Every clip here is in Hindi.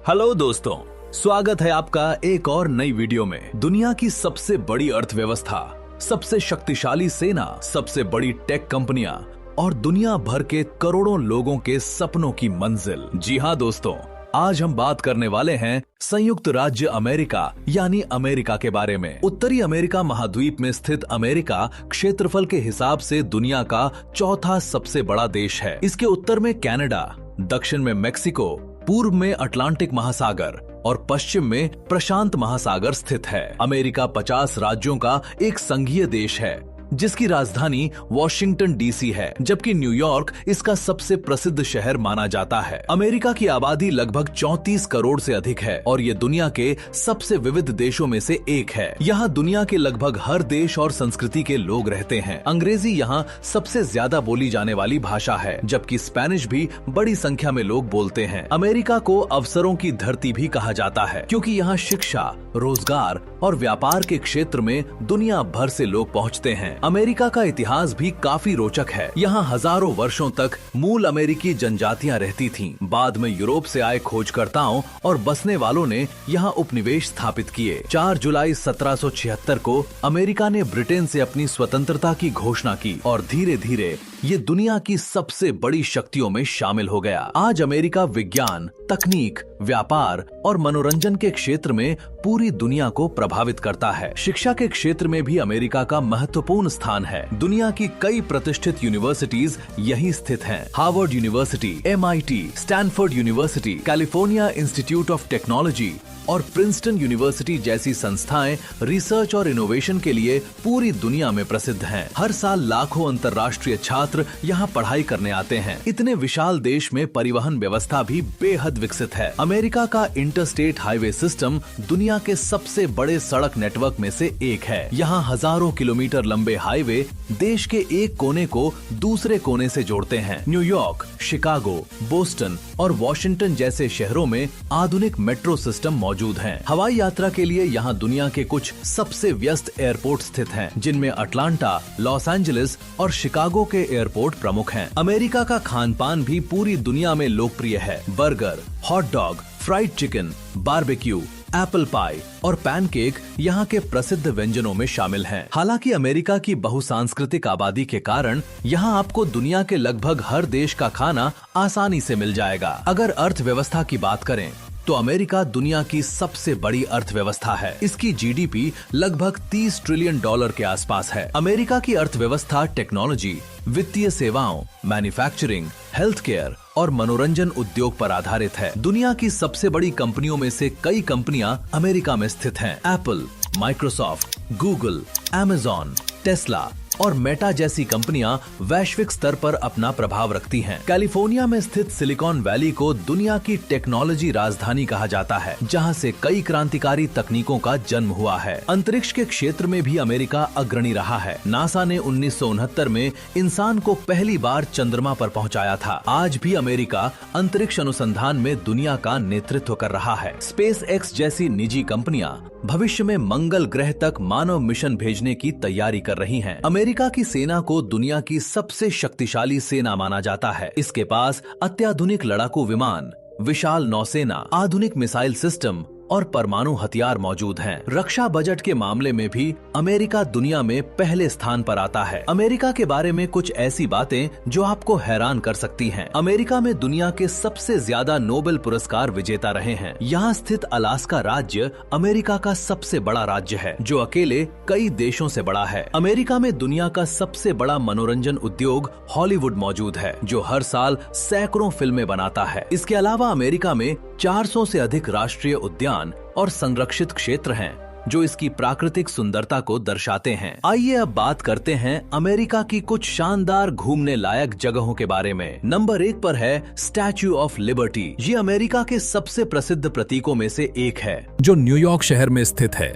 हेलो दोस्तों, स्वागत है आपका एक और नई वीडियो में। दुनिया की सबसे बड़ी अर्थव्यवस्था, सबसे शक्तिशाली सेना, सबसे बड़ी टेक कंपनियां और दुनिया भर के करोड़ों लोगों के सपनों की मंजिल। जी हाँ दोस्तों, आज हम बात करने वाले हैं संयुक्त राज्य अमेरिका यानी अमेरिका के बारे में। उत्तरी अमेरिका महाद्वीप में स्थित अमेरिका क्षेत्रफल के हिसाब से दुनिया का चौथा सबसे बड़ा देश है। इसके उत्तर में कनाडा, दक्षिण में मेक्सिको, पूर्व में अटलांटिक महासागर और पश्चिम में प्रशांत महासागर स्थित है। अमेरिका 50 राज्यों का एक संघीय देश है जिसकी राजधानी वॉशिंगटन डीसी है, जबकि न्यूयॉर्क इसका सबसे प्रसिद्ध शहर माना जाता है। अमेरिका की आबादी लगभग 34 करोड़ से अधिक है और ये दुनिया के सबसे विविध देशों में से एक है। यहाँ दुनिया के लगभग हर देश और संस्कृति के लोग रहते हैं। अंग्रेजी यहाँ सबसे ज्यादा बोली जाने वाली भाषा है, जबकि स्पेनिश भी बड़ी संख्या में लोग बोलते हैं। अमेरिका को अवसरों की धरती भी कहा जाता है, क्योंकि यहाँ शिक्षा, रोजगार और व्यापार के क्षेत्र में दुनिया भर से लोग पहुँचते हैं। अमेरिका का इतिहास भी काफी रोचक है। यहाँ हजारों वर्षों तक मूल अमेरिकी जनजातियां रहती थीं। बाद में यूरोप से आए खोजकर्ताओं और बसने वालों ने यहाँ उपनिवेश स्थापित किए। 4 जुलाई 1776 को अमेरिका ने ब्रिटेन से अपनी स्वतंत्रता की घोषणा की और धीरे धीरे ये दुनिया की सबसे बड़ी शक्तियों में शामिल हो गया। आज अमेरिका विज्ञान, तकनीक, व्यापार और मनोरंजन के क्षेत्र में पूरी दुनिया को प्रभावित करता है। शिक्षा के क्षेत्र में भी अमेरिका का महत्वपूर्ण स्थान है। दुनिया की कई प्रतिष्ठित यूनिवर्सिटीज यहीं स्थित हैं। Harvard university, MIT, Stanford university, California institute of technology और प्रिंसटन यूनिवर्सिटी जैसी संस्थाएं रिसर्च और इनोवेशन के लिए पूरी दुनिया में प्रसिद्ध हैं। हर साल लाखों अंतर्राष्ट्रीय छात्र यहाँ पढ़ाई करने आते हैं। इतने विशाल देश में परिवहन व्यवस्था भी बेहद विकसित है। अमेरिका का इंटरस्टेट हाईवे सिस्टम दुनिया के सबसे बड़े सड़क नेटवर्क में से एक है। यहाँ हजारों किलोमीटर लंबे हाईवे देश के एक कोने को दूसरे कोने से जोड़ते हैं। न्यूयॉर्क, शिकागो, बोस्टन और वॉशिंगटन जैसे शहरों में आधुनिक मेट्रो सिस्टम मौजूद हैं। हवाई यात्रा के लिए यहाँ दुनिया के कुछ सबसे व्यस्त एयरपोर्ट स्थित हैं, जिनमें अटलांटा, लॉस एंजलिस और शिकागो के एयरपोर्ट प्रमुख हैं। अमेरिका का खान पान भी पूरी दुनिया में लोकप्रिय है। Burger, hot dog, fried chicken, barbecue, apple pie और पैनकेक यहाँ के प्रसिद्ध व्यंजनों में शामिल हैं। हालांकि अमेरिका की बहुसांस्कृतिक आबादी के कारण यहाँ आपको दुनिया के लगभग हर देश का खाना आसानी से मिल जाएगा। अगर अर्थव्यवस्था की बात करें तो अमेरिका दुनिया की सबसे बड़ी अर्थव्यवस्था है। इसकी GDP लगभग $30 ट्रिलियन के आसपास है। अमेरिका की अर्थव्यवस्था टेक्नोलॉजी, वित्तीय सेवाओं, मैन्युफैक्चरिंग, हेल्थ केयर और मनोरंजन उद्योग पर आधारित है। दुनिया की सबसे बड़ी कंपनियों में से कई कंपनियां अमेरिका में स्थित हैं। Apple, Microsoft, Google, Amazon, Tesla और मेटा जैसी कंपनियां वैश्विक स्तर पर अपना प्रभाव रखती हैं। कैलिफोर्निया में स्थित सिलिकॉन वैली को दुनिया की टेक्नोलॉजी राजधानी कहा जाता है, जहां से कई क्रांतिकारी तकनीकों का जन्म हुआ है। अंतरिक्ष के क्षेत्र में भी अमेरिका अग्रणी रहा है। नासा ने 1969 में इंसान को पहली बार चंद्रमा पर पहुंचाया था। आज भी अमेरिका अंतरिक्ष अनुसंधान में दुनिया का नेतृत्व कर रहा है। स्पेस एक्स जैसी निजी कंपनियां भविष्य में मंगल ग्रह तक मानव मिशन भेजने की तैयारी कर रही हैं। अमेरिका की सेना को दुनिया की सबसे शक्तिशाली सेना माना जाता है। इसके पास अत्याधुनिक लड़ाकू विमान, विशाल नौसेना, आधुनिक मिसाइल सिस्टम और परमाणु हथियार मौजूद हैं। रक्षा बजट के मामले में भी अमेरिका दुनिया में पहले स्थान पर आता है। अमेरिका के बारे में कुछ ऐसी बातें जो आपको हैरान कर सकती हैं। अमेरिका में दुनिया के सबसे ज्यादा नोबेल पुरस्कार विजेता रहे हैं। यहाँ स्थित अलास्का राज्य अमेरिका का सबसे बड़ा राज्य है, जो अकेले कई देशों से बड़ा है। अमेरिका में दुनिया का सबसे बड़ा मनोरंजन उद्योग हॉलीवुड मौजूद है, जो हर साल सैकड़ों फिल्में बनाता है। इसके अलावा अमेरिका में 400 से अधिक राष्ट्रीय उद्यान और संरक्षित क्षेत्र हैं, जो इसकी प्राकृतिक सुंदरता को दर्शाते हैं। आइए अब बात करते हैं अमेरिका की कुछ शानदार घूमने लायक जगहों के बारे में। नंबर 1 पर है स्टैच्यू ऑफ लिबर्टी। ये अमेरिका के सबसे प्रसिद्ध प्रतीकों में से एक है, जो न्यूयॉर्क शहर में स्थित है।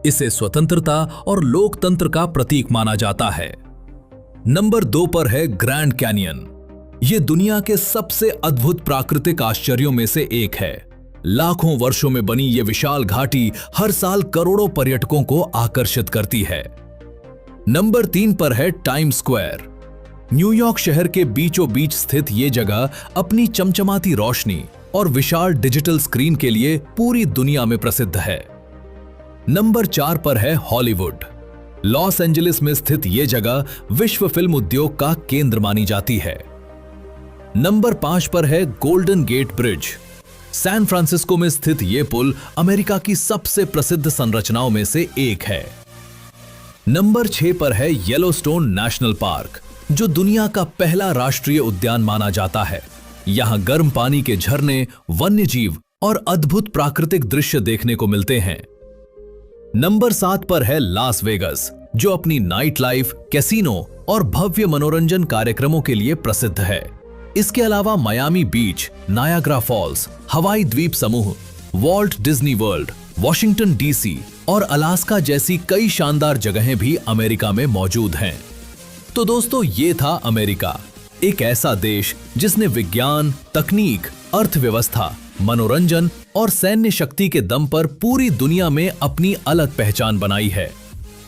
इसे स्वतंत्रता और लोकतंत्र का प्रतीक माना जाता है। नंबर 2 पर है ग्रैंड कैनियन। ये दुनिया के सबसे अद्भुत प्राकृतिक आश्चर्यों में से एक है। लाखों वर्षों में बनी ये विशाल घाटी हर साल करोड़ों पर्यटकों को आकर्षित करती है। नंबर 3 पर है टाइम स्क्वायर। न्यूयॉर्क शहर के बीचों बीच स्थित ये जगह अपनी चमचमाती रोशनी, और विशाल डिजिटल स्क्रीन के लिए पूरी दुनिया में प्रसिद्ध है। नंबर 4 पर है हॉलीवुड। लॉस एंजलिस में स्थित यह जगह विश्व फिल्म उद्योग का केंद्र मानी जाती है। नंबर 5 पर है Golden Gate Bridge. San Francisco में स्थित यह पुल अमेरिका की सबसे प्रसिद्ध संरचनाओं में से एक है। नंबर 6 पर है येलोस्टोन नेशनल पार्क, जो दुनिया का पहला राष्ट्रीय उद्यान माना जाता है। यहां गर्म पानी के झरने, वन्यजीव और अद्भुत प्राकृतिक दृश्य देखने को मिलते हैं। नंबर 7 पर है लास वेगस, जो अपनी नाइट लाइफ, कैसीनो और भव्य मनोरंजन कार्यक्रमों के लिए प्रसिद्ध है। इसके अलावा मायामी बीच, नायाग्रा फॉल्स, हवाई द्वीप समूह, Walt Disney world, Washington DC और अलास्का जैसी कई शानदार जगहें भी अमेरिका में मौजूद हैं। तो दोस्तों, ये था अमेरिका, एक ऐसा देश जिसने विज्ञान, तकनीक, अर्थव्यवस्था, मनोरंजन और सैन्य शक्ति के दम पर पूरी दुनिया में अपनी अलग पहचान बनाई है।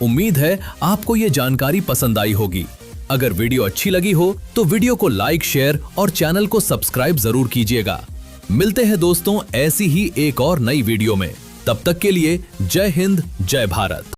उम्मीद है आपको ये जानकारी पसंद आई होगी। अगर वीडियो अच्छी लगी हो तो वीडियो को लाइक, शेयर और चैनल को सब्सक्राइब जरूर कीजिएगा। मिलते हैं दोस्तों ऐसी ही एक और नई वीडियो में। तब तक के लिए जय हिंद, जय भारत।